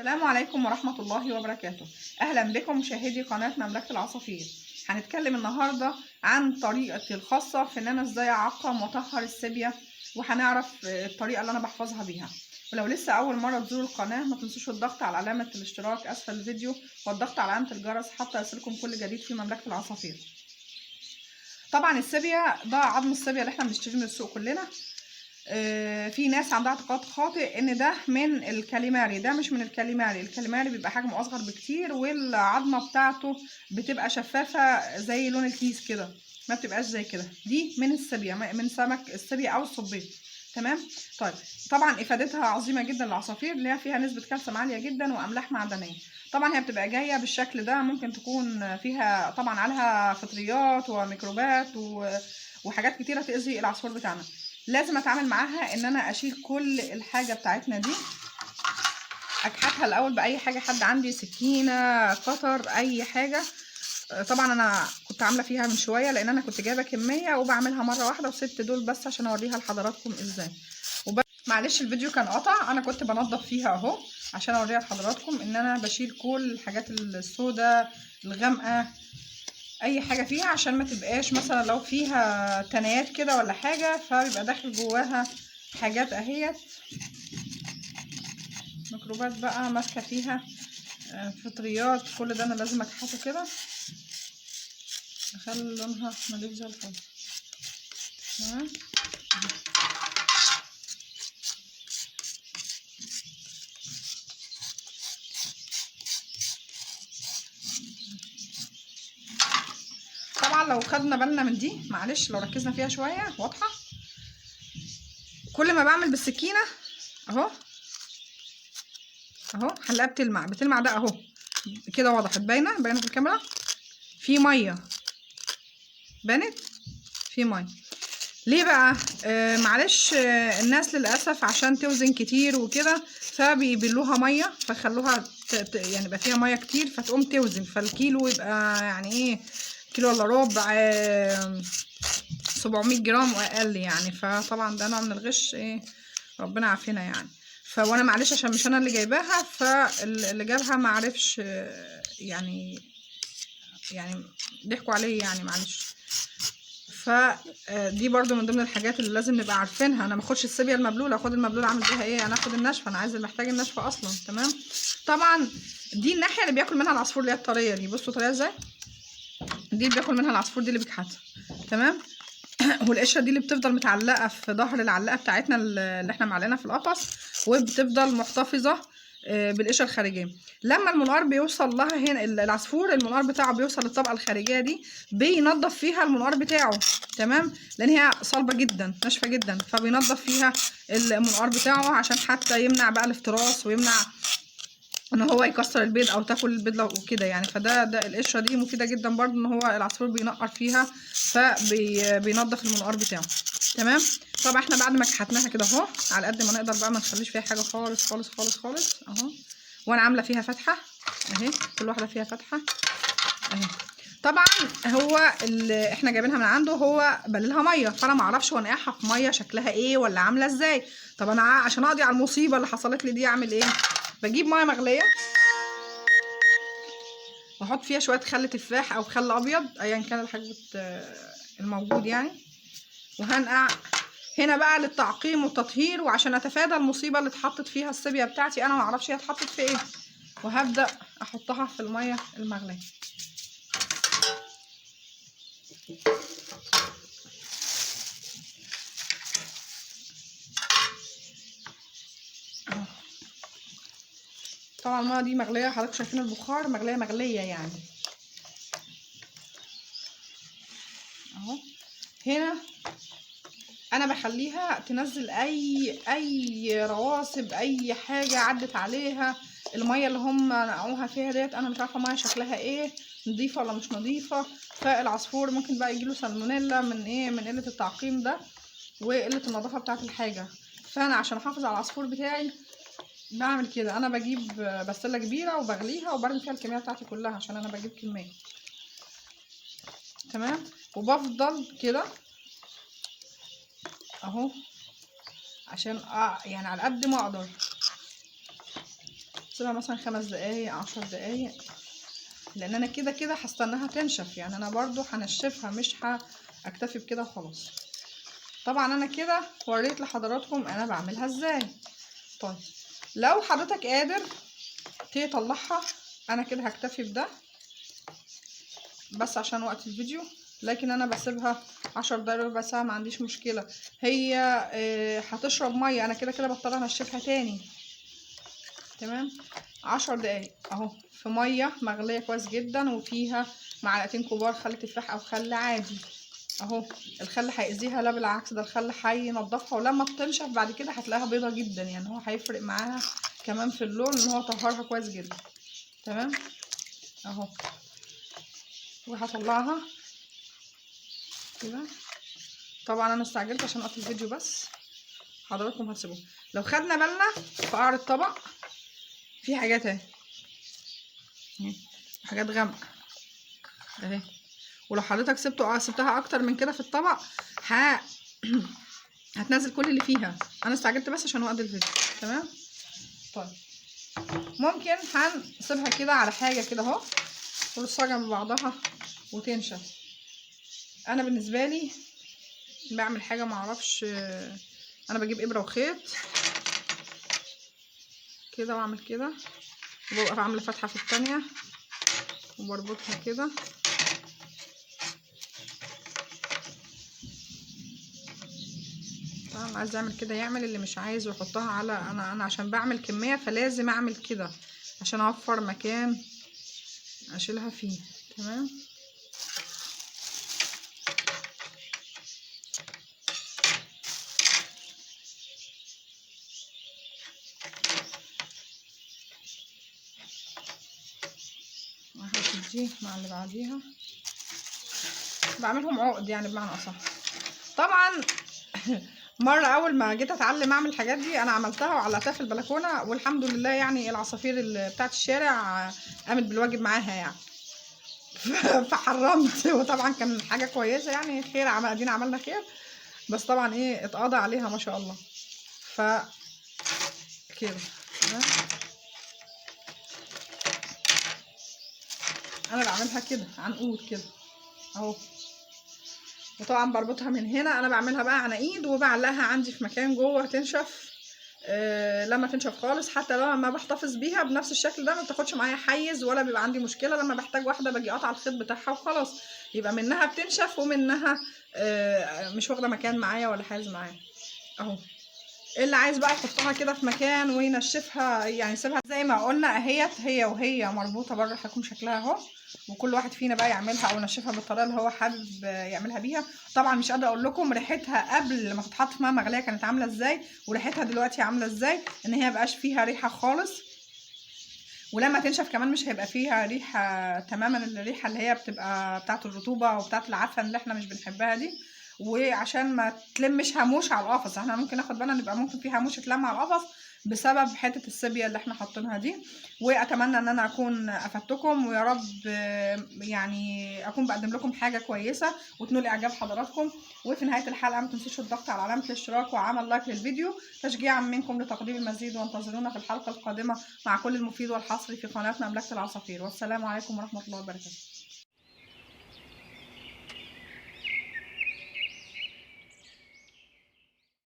السلام عليكم ورحمة الله وبركاته. أهلا بكم مشاهدي قناة مملكة العصافير. هنتكلم النهاردة عن طريقتي الخاصة في إن أنا إزاي أعقم وأطهر السيبيا، وهنعرف الطريقة اللي أنا بحفظها بيها. ولو لسه أول مرة تزوروا القناة ما تنسوش الضغط على علامة الاشتراك أسفل الفيديو والضغط على علامة الجرس حتى يصلكم كل جديد في مملكة العصافير. طبعا السيبيا ده عظم السيبيا اللي احنا بنشتريه من السوق كلنا. في ناس عندها اعتقاد خاطئ ان ده من الكاليماري. ده مش من الكاليماري. الكاليماري بيبقى حجمه اصغر بكتير والعظمه بتاعته بتبقى شفافه زي لون الكيس كده، ما بتبقاش زي كده. دي من السيبيا، من سمك السيبيا او الصبيط. تمام. طيب طبعا افادتها عظيمه جدا للعصافير، اللي هي فيها نسبه كالسيوم عاليه جدا واملاح معدنيه. طبعا هي بتبقى جايه بالشكل ده، ممكن تكون فيها طبعا عليها فطريات وميكروبات وحاجات كتيره تاذي العصفور بتاعنا. لازم اتعامل معاها ان انا اشيل كل الحاجه بتاعتنا دي، اكحتها الاول باي حاجه، حد عندي سكينه قطر اي حاجه. طبعا انا كنت عامله فيها من شويه لان انا كنت جايبه كميه وبعملها مره واحده وسبت دول بس عشان اوريها لحضراتكم ازاي. معلش الفيديو كان قطع، انا كنت بنضف فيها اهو عشان اوريها لحضراتكم ان انا بشيل كل الحاجات السوداء الغامقه، اي حاجه فيها، عشان ما تبقاش مثلا لو فيها تنايات كده ولا حاجه فبيبقى داخل جواها حاجات اهيت ميكروبات بقى ماسكه فيها، فطريات. كل ده انا لازم اكحته كده اخلي لونها نضيف زي الفل. تمام. طبعا لو خدنا بالنا من دي، معلش لو ركزنا فيها شويه واضحه، كل ما بعمل بالسكينه اهو هنلاقيها بتلمع ده اهو كده، وضحت باينه في الكاميرا. في ميه بانت، في ميه. ليه بقى؟ معلش، الناس للاسف عشان توزن كتير وكده فبيبلوها ميه، فخلوها يعني يبقى فيها ميه كتير فتقوم توزن، فالكيلو يبقى يعني ايه، كيلو ولا ربع، 700 جرام واقل يعني. فطبعا ده نوع من الغش، ايه ربنا عافينا يعني. وانا معلش عشان مش انا اللي جايباها، فاللي جابها ما عرفش، يعني ضحكوا عليه يعني، معلش. فدي برضو من ضمن الحاجات اللي لازم نبقى عارفينها. انا ما اخدش السيبيا المبلوله، اخد المبلوله اعمل بيها ايه؟ انا اخد الناشفه، انا عايز محتاج الناشفه اصلا. تمام. طبعا دي الناحيه اللي بياكل منها العصفور اللي هي الطريه دي، بصوا طريه ازاي، دي اللي بياكل منها العصفور، دي اللي بيكحتها. تمام. والقشره دي اللي بتفضل متعلقه في ظهر العلاقه بتاعتنا اللي احنا معلقينها في القفص، وبتفضل محتفظه بالقشره الخارجيه. لما المنقار بيوصل لها هنا، العصفور المنقار بتاعه بيوصل للطبقه الخارجيه دي، بينظف فيها المنقار بتاعه. تمام. لان هي صلبه جدا ناشفه جدا، فبينظف فيها المنقار بتاعه عشان حتى يمنع بقى الافتراس ويمنع ان هو يكسر البيض او تاكل البيض لو كده يعني. فده القشره دي مفيده جدا برضو، ان هو العصفور بينقر فيها فبينظف المنقار بتاعه. تمام. طبعا احنا بعد ما كحتناها كده اهو على قد ما نقدر بقى، ما نخليش فيها حاجه خالص خالص خالص خالص اهو. وانا عامله فيها فتحه اهي، كل واحده فيها فتحه اهي. طبعا هو اللي احنا جايبينها من عنده هو بللها ميه، فانا ما اعرفش هو نقعها في ميه شكلها ايه ولا عامله ازاي. طب انا عشان اقضي على المصيبه اللي حصلت لي دي اعمل ايه؟ بجيب ميه مغليه واحط فيها شويه خل تفاح او خل ابيض ايا كان الحاجه الموجود يعني، وهنقع هنا بقى للتعقيم والتطهير، وعشان اتفادى المصيبه اللي اتحطت فيها السيبيا بتاعتي، انا ما اعرفش هي اتحطت في ايه. وهبدا احطها في الميه المغليه. طبعا الميه دي مغليه، حضرتك شايفين البخار، مغليه يعني اهو. هنا انا بخليها تنزل اي رواسب، اي حاجه عدت عليها. الميه اللي هم نقعوها فيها ديت انا مش عارفه ميه شكلها ايه، نظيفه ولا مش نظيفه. فالعصفور ممكن بقى يجيله سالمونيلا من ايه، من قله التعقيم ده وقله النظافه بتاعه الحاجه. فانا عشان احافظ على العصفور بتاعي بعمل كده، انا بجيب بسله كبيره وبغليها وبرمي فيها الكميه بتاعتي كلها عشان انا بجيب كميه. تمام. وبفضل كده اهو عشان يعني على قد ما اقدر سيبها مثلا 5 دقايق 10 دقايق، لان انا كده كده هستناها تنشف، يعني انا برضو هنشفها مش هكتفي بكده وخلاص. طبعا انا كده وريت لحضراتكم انا بعملها ازاي. طيب لو حضرتك قادر تطلعها، انا كده هكتفي بده بس عشان وقت الفيديو، لكن انا بسيبها 10 دقايق ربع ساعه ما عنديش مشكله. هي هتشرب ميه، انا كده كده بضطر انشفها تاني. تمام. 10 دقايق اهو في ميه مغليه كويس جدا، وفيها معلقتين كبار خل تفاح او خل عادي اهو. الخل هيأذيها؟ لا بالعكس، ده الخل هينضفها، ولما بتنشف بعد كده هتلاقيها بيضه جدا، يعني هو هيفرق معاها كمان في اللون ان هو طهرها كويس جدا. تمام اهو. وهطلعها كده. طبعا انا استعجلت عشان اقفل الفيديو، بس حضراتكم هتسيبوه. لو خدنا بالنا في قعر الطبق في حاجات اهي، حاجات غامقه اهي، ولو حضرتك سبتها اكتر من كده في الطبق هتنزل كل اللي فيها. انا استعجلت بس عشان وقت الفيديو. تمام. طيب ممكن هنسيبها كده على حاجه كده اهو ورصها جنب بعضها وتنشف. انا بالنسبه لي بعمل حاجه معرفش، انا بجيب ابره وخيط كده واعمل كده، وببقى عامله فتحه في التانية وبربطها كده. طبعا عايز يعمل كده يعمل، اللي مش عايز يحطها على انا عشان بعمل كميه فلازم اعمل كده عشان اوفر مكان اشيلها فيه. تمام. هحط دي مع اللي بعديها، بعملهم عقد يعني بمعنى اصح. طبعا مره اول ما جيت اتعلم اعمل الحاجات دي انا عملتها وعلقتها في البلكونه، والحمد لله يعني العصافير بتاعت الشارع قامت بالواجب معاها يعني. فحرمت وطبعا كان حاجه كويسه يعني، خير ادينا عملنا خير، بس طبعا ايه اتقضى عليها ما شاء الله. ف كده انا بعملها كده عنقود كده اهو، وطبعا بربطها من هنا. انا بعملها بقى عناقيد وبعلقها عندي في مكان جوه تنشف. لما تنشف خالص، حتى لو ما بحتفظ بيها بنفس الشكل ده ما بتاخدش معايا حيز ولا بيبقى عندي مشكله. لما بحتاج واحده باجي قاطعه الخيط بتاعها وخلاص، يبقى منها بتنشف ومنها مش واخده مكان معايا ولا حايز معايا اهو. اللي عايز بقى يحطها كده في مكان وينشفها يعني يسيبها زي ما قلنا اهيت، هي وهي مربوطه بره هيكون شكلها اهو. وكل واحد فينا بقى يعملها او ينشفها بالطريقه اللي هو حابب يعملها بيها. طبعا مش قادره اقول لكم ريحتها قبل ما تتحط في ميه مغليه كانت عامله ازاي، وريحتها دلوقتي عامله ازاي، ان هي مبقاش فيها ريحه خالص. ولما تنشف كمان مش هيبقى فيها ريحه تماما، الريحه اللي هي بتبقى بتاعه الرطوبه وبتاعه العفن اللي احنا مش بنحبها دي. وعشان ما تلمش هاموش على القفص، احنا ممكن ناخد بالنا ان يبقى ممكن في هاموش تلم على القفص بسبب حته السيبيا اللي احنا حاطينها دي. واتمنى ان انا اكون افدتكم، ويا رب يعني اكون بقدم لكم حاجه كويسه وتنول اعجاب حضراتكم. وفي نهايه الحلقه ما تنسوش الضغط على علامه الاشتراك وعمل لايك للفيديو تشجيعا منكم لتقديم المزيد، وانتظرونا في الحلقه القادمه مع كل المفيد والحصري في قناه مملكه العصافير. والسلام عليكم ورحمه الله وبركاته.